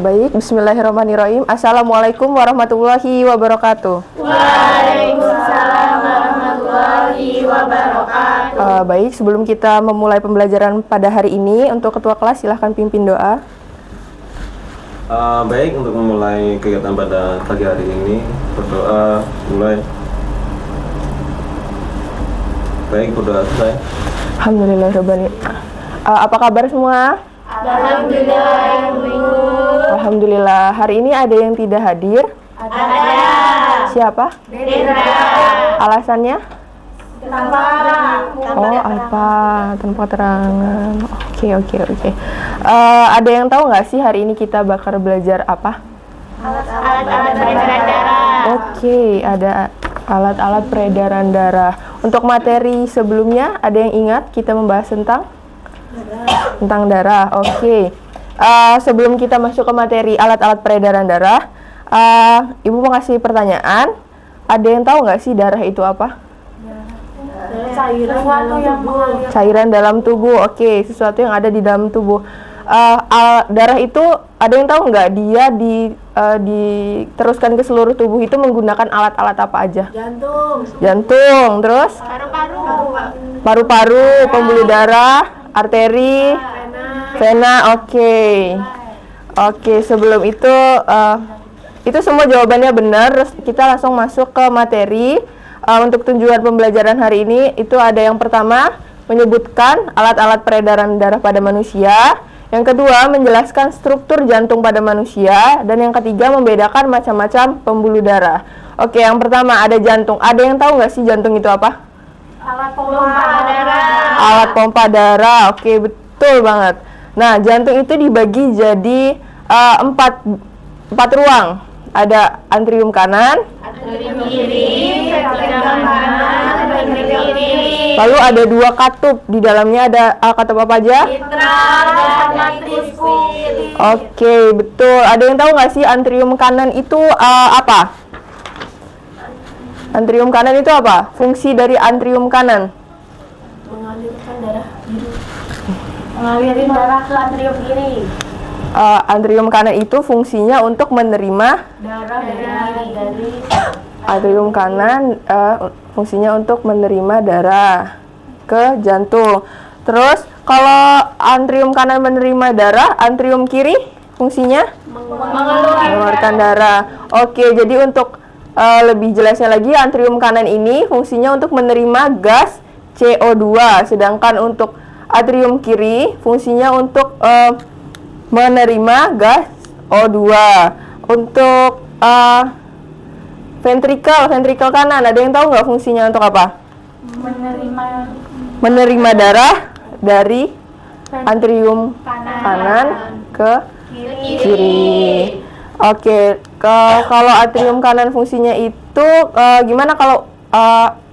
Baik, bismillahirrahmanirrahim. Assalamualaikum warahmatullahi wabarakatuh. Waalaikumsalam warahmatullahi wabarakatuh. Baik, sebelum kita memulai pembelajaran pada hari ini, untuk ketua kelas silahkan pimpin doa. Baik, untuk memulai kegiatan pada pagi hari ini, berdoa mulai. Baik, berdoa selesai. Alhamdulillahirrahmanirrahim. Apa kabar semua? Alhamdulillah, Ibu. Alhamdulillah. Hari ini ada yang tidak hadir? Ada. Siapa? Dendra. Alasannya? Tanpa. Apa? Tanpa keterangan. Oke. Ada yang tahu nggak sih hari ini kita bakal belajar apa? Alat-alat peredaran darah. Oke, ada alat-alat peredaran darah. Untuk materi sebelumnya, ada yang ingat kita membahas tentang darah. Oke. Sebelum kita masuk ke materi alat-alat peredaran darah, Ibu mau kasih pertanyaan. Ada yang tahu nggak sih darah itu apa? Cairan dalam tubuh. Oke, sesuatu yang ada di dalam tubuh. Darah itu ada yang tahu nggak dia diteruskan ke seluruh tubuh itu menggunakan alat-alat apa aja? Jantung, terus paru-paru, pembuluh darah, arteri, vena. Oke, sebelum itu semua jawabannya benar. Terus kita langsung masuk ke materi. Untuk tujuan pembelajaran hari ini itu ada yang pertama menyebutkan alat-alat peredaran darah pada manusia, yang kedua menjelaskan struktur jantung pada manusia, dan yang ketiga membedakan macam-macam pembuluh darah. Oke, yang pertama ada jantung. Ada yang tahu nggak sih jantung itu apa? Alat pompa darah. Alat pompa darah. Oke, betul banget. Nah, jantung itu dibagi jadi empat ruang. Ada antrium kanan, Antrium kiri, ventrikel kanan, ventrikel kiri. lalu ada dua katup. Di dalamnya ada katup apa aja? Mitral dan matriskul. Oke, betul. Ada yang tahu nggak sih antrium kanan itu apa? Antrium kanan itu apa? Fungsi dari antrium kanan? Mengalirkan darah ke antrium kiri. Antrium kanan itu fungsinya untuk menerima Darah dari antrium kanan fungsinya untuk menerima darah ke jantung. Terus kalau antrium kanan menerima darah, antrium kiri fungsinya mengeluarkan darah. Oke, jadi untuk lebih jelasnya lagi, antrium kanan ini fungsinya untuk menerima gas CO2, sedangkan untuk atrium kiri fungsinya untuk menerima gas O2. Untuk ventrikel kanan, ada yang tahu nggak fungsinya untuk apa? Menerima darah dari antrium kanan ke kiri. Oke, kalau atrium kanan fungsinya itu gimana kalau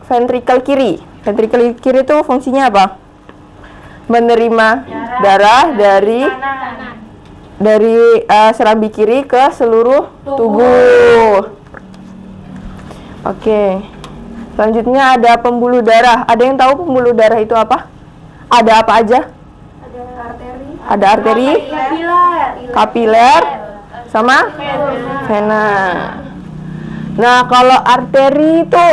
ventrikel kiri? Ventrikel kiri itu fungsinya apa? Menerima darah dari serambi kiri ke seluruh tubuh. Oke. Selanjutnya ada pembuluh darah. Ada yang tahu pembuluh darah itu apa? Ada apa aja? Ada arteri, kapiler, sama vena. Nah, kalau arteri itu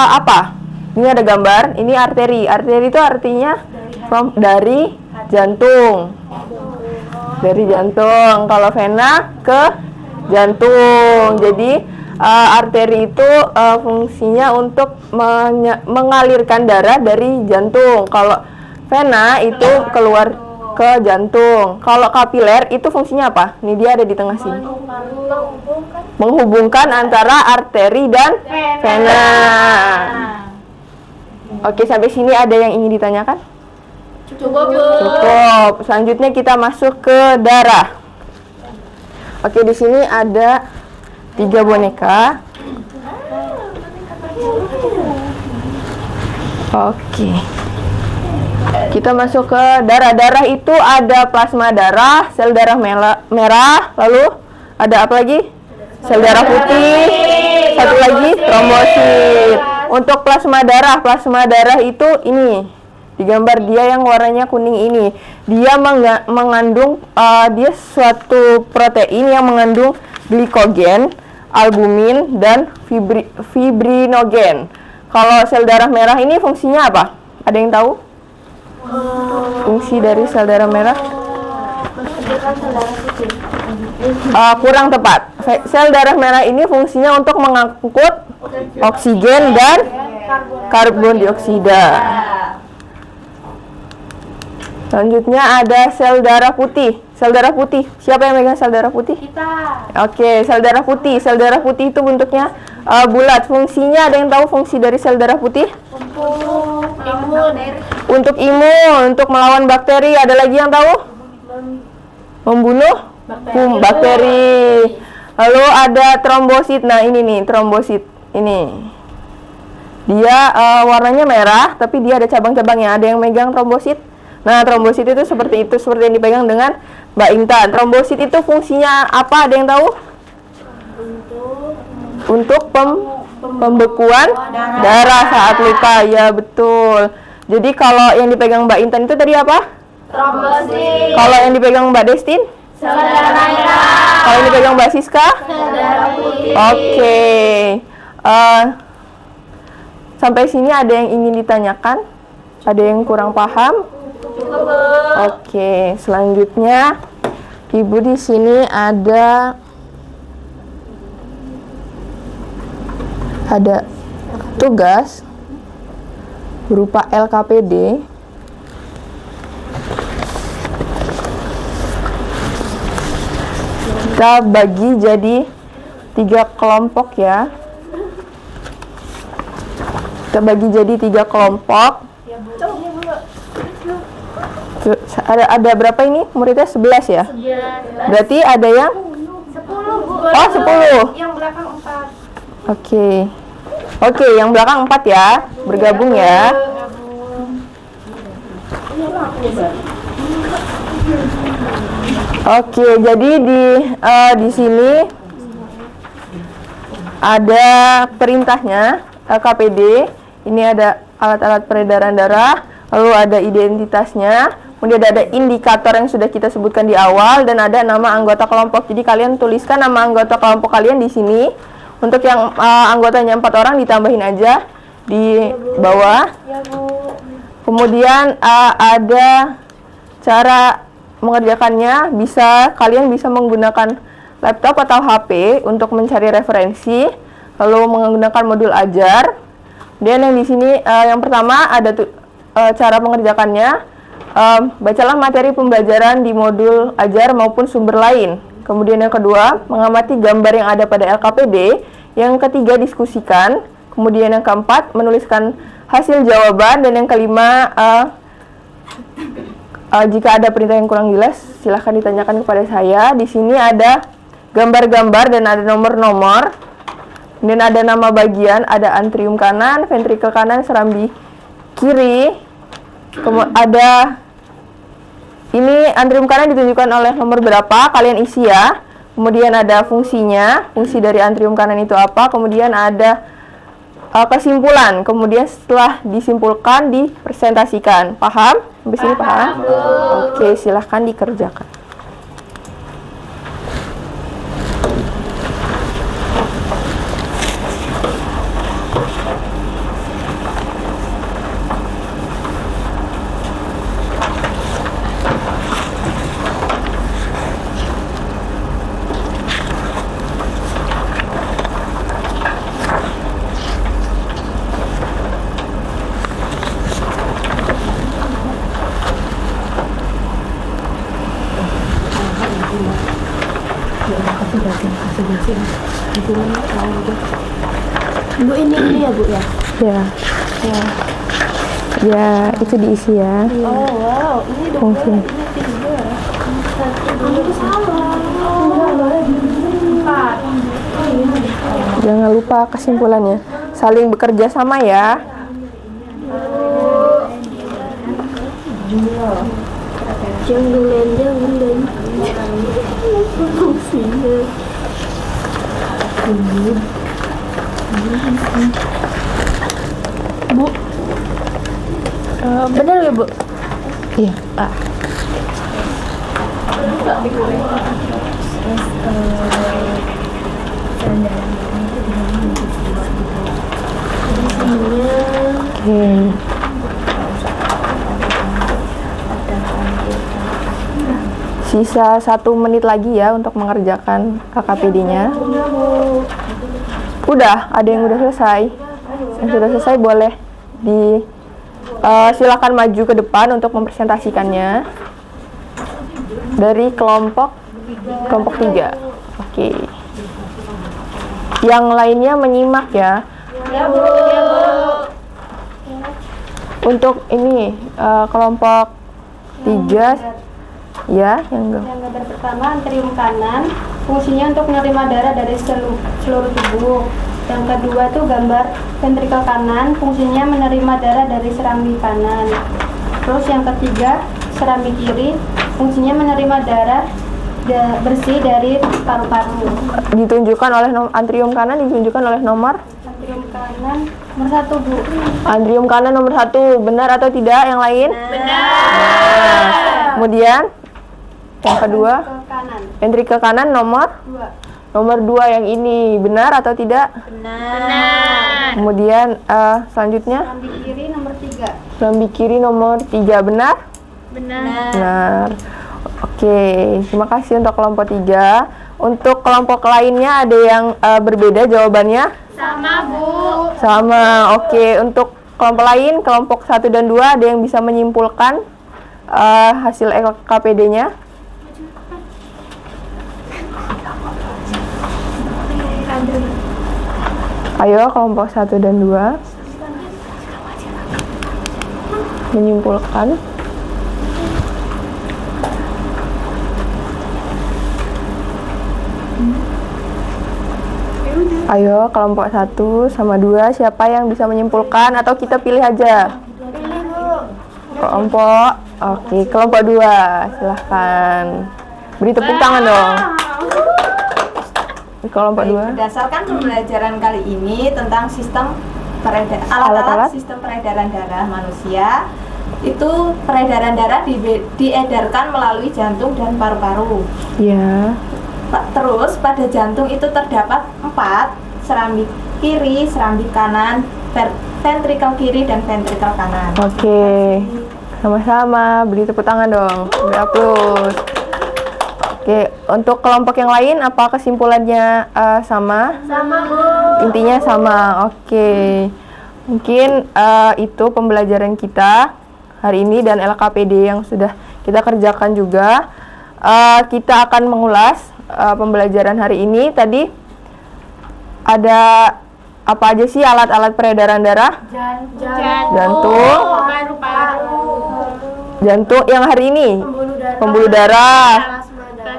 apa? Ini ada gambar. Ini arteri. Arteri itu artinya dari jantung. Dari jantung. Kalau vena ke jantung. Jadi arteri itu fungsinya untuk mengalirkan darah dari jantung. Kalau vena itu keluar ke jantung. Kalau kapiler itu fungsinya apa? Ini dia ada di tengah sini. Menghubungkan antara arteri dan vena. Oke, sampai sini ada yang ingin ditanyakan? Cukup. Selanjutnya kita masuk ke darah. Oke, di sini ada 3 boneka. Oke. Kita masuk ke darah. Darah itu ada plasma darah, sel darah merah, lalu ada apa lagi? Sel darah putih, satu lagi trombosit. Untuk plasma darah itu ini. Di gambar dia yang warnanya kuning ini, dia mengandung dia suatu protein yang mengandung glikogen, albumin, dan fibrinogen. Kalau sel darah merah ini fungsinya apa? Ada yang tahu? Fungsi dari sel darah merah? Kurang tepat. Sel darah merah ini fungsinya untuk mengangkut oksigen dan karbon dioksida. Selanjutnya ada sel darah putih. Sel darah putih, siapa yang megang sel darah putih? Kita. Oke, sel darah putih. Sel darah putih itu bentuknya bulat. Fungsinya ada yang tahu fungsi dari sel darah putih? Untuk imun. Untuk imun, untuk melawan bakteri. Ada lagi yang tahu? Membunuh bakteri. Lalu ada trombosit. Nah, ini nih trombosit. Ini. Dia warnanya merah, tapi dia ada cabang-cabangnya. Ada yang megang trombosit? Nah, trombosit itu seperti yang dipegang dengan Mbak Intan. Trombosit itu fungsinya apa? Ada yang tahu? Untuk pembekuan darah saat luka. Ya, betul. Jadi kalau yang dipegang Mbak Intan itu tadi apa? Trombosit. Kalau yang dipegang Mbak Destin? Sel darah merah. Kalau yang dipegang Mbak Siska? Sel darah putih. Oke. Sampai sini ada yang ingin ditanyakan? Ada yang kurang paham? Oke, selanjutnya Ibu di sini ada tugas berupa LKPD. Kita bagi jadi 3 kelompok ya. Kita bagi jadi 3 kelompok. Ada berapa ini? Muridnya 11 ya? Berarti ada yang 10, Bu. Oh, 10. Yang belakang 4. Oke, yang belakang 4 ya. Bergabung ya. Oke, jadi di sini ada perintahnya LKPD. Ini ada alat-alat peredaran darah, lalu ada identitasnya, kemudian ada indikator yang sudah kita sebutkan di awal, dan ada nama anggota kelompok. Jadi kalian tuliskan nama anggota kelompok kalian di sini. Untuk yang anggotanya 4 orang ditambahin aja di bawah. Kemudian ada cara mengerjakannya. Kalian bisa menggunakan laptop atau HP untuk mencari referensi, lalu menggunakan modul ajar. Dan yang di sini yang pertama ada cara mengerjakannya. Bacalah materi pembelajaran di modul ajar maupun sumber lain. Kemudian yang kedua, mengamati gambar yang ada pada LKPD. Yang ketiga, diskusikan. Kemudian yang keempat, menuliskan hasil jawaban. Dan yang kelima, jika ada perintah yang kurang jelas, silahkan ditanyakan kepada saya. Di sini ada gambar-gambar dan ada nomor-nomor. Dan ada nama bagian, ada antrium kanan, ventrikel kanan, serambi kiri. Ada ini antrium kanan ditunjukkan oleh nomor berapa, kalian isi ya. Kemudian ada fungsinya, fungsi dari antrium kanan itu apa. Kemudian ada kesimpulan. Kemudian setelah disimpulkan, dipresentasikan. Paham? Sampai sini paham? Oke, silahkan dikerjakan. Bu, ini ya, Bu ya? Ya, itu diisi ya. Oh, wow. Ini Fungsi. Ini 3. Itu salah. 4. Jangan lupa kesimpulannya. Saling bekerja sama ya. Jangan. Fungsinya. Bu, Benar ya, Bu? Iya. Oke. Sisa 1 menit lagi ya untuk mengerjakan KKPD-nya. Udah, ada yang udah selesai. Yang sudah selesai boleh silakan maju ke depan untuk mempresentasikannya. Dari kelompok 3. Oke. Yang lainnya menyimak ya. Ya, Bu. Untuk ini kelompok 3 ya, yang gambar pertama, antrium kanan, fungsinya untuk menerima darah dari seluruh tubuh. Yang kedua tuh gambar ventrikel kanan, fungsinya menerima darah dari serambi kanan. Terus yang ketiga, serambi kiri, fungsinya menerima darah bersih dari paru-paru. ditunjukkan oleh antrium kanan ditunjukkan oleh nomor Antrium kanan nomor 1, Bu. antrium kanan nomor 1, benar atau tidak yang lain? Benar. Kemudian yang kedua, Ventrikel kanan ventrikel kanan nomor 2. yang ini, benar atau tidak? Benar. Kemudian selanjutnya Serambi kiri nomor 3. serambi kiri nomor 3, benar? Benar. Oke, terima kasih untuk kelompok 3. Untuk kelompok lainnya ada yang berbeda jawabannya? Sama, Bu. Sama. Oke, untuk kelompok lain, kelompok 1 dan 2 ada yang bisa menyimpulkan hasil LKPD-nya? Ayo, kelompok 1 dan 2 menyimpulkan. Ayo, kelompok 1 sama 2, siapa yang bisa menyimpulkan atau kita pilih aja? Kelompok, oke, kelompok 2, silahkan. Beri tepuk tangan dong. Kelompok 2. Berdasarkan pembelajaran kali ini tentang sistem Alat-alat. sistem peredaran darah manusia, itu peredaran darah diedarkan melalui jantung dan paru-paru. Ya. Terus pada jantung itu terdapat 4, serambi kiri, serambi kanan, ventrikel kiri dan ventrikel kanan. Oke. Sama-sama, beri tepuk tangan dong. Beri aplaus. Oke, untuk kelompok yang lain apa kesimpulannya sama? Sama, Bu. Intinya sama. Oke. Mungkin itu pembelajaran kita hari ini dan LKPD yang sudah kita kerjakan juga. Kita akan mengulas pembelajaran hari ini. Tadi ada apa aja sih alat-alat peredaran darah? Jantung. Paru-paru. Jantung yang hari ini pembuluh darah,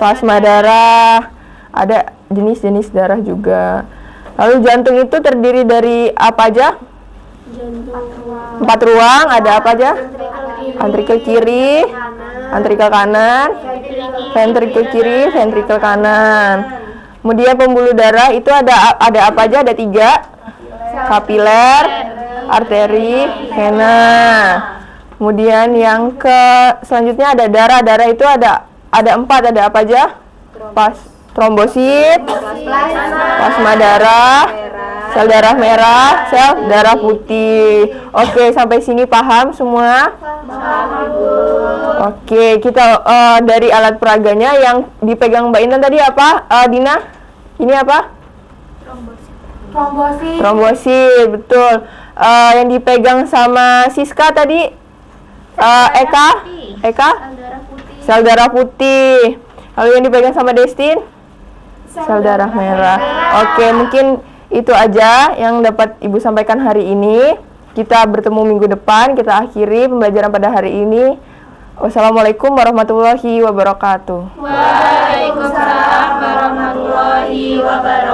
plasma darah, ada jenis-jenis darah juga. Lalu jantung itu terdiri dari apa aja? 4 ruang, ada apa aja? Ventrikel kiri, ventrikel kanan, ventrikel kiri, ventrikel kanan. Kemudian pembuluh darah itu ada apa aja? Ada 3, kapiler, arteri, vena. Kemudian yang selanjutnya ada darah. Darah itu ada 4, ada apa aja? Trombosit, plasma darah, sel darah merah, sel darah putih. Oke, sampai sini paham semua? Oke, kita dari alat peraganya yang dipegang Mbak Intan tadi apa? Dina? Ini apa? Trombosit, betul. Yang dipegang sama Siska tadi? Eka? Sel darah putih. Lalu yang dipegang sama Destin? Sel darah merah. Oke, mungkin itu aja yang dapat Ibu sampaikan hari ini. Kita bertemu minggu depan. Kita akhiri pembelajaran pada hari ini. Wassalamualaikum warahmatullahi wabarakatuh. Waalaikumsalam warahmatullahi wabarakatuh.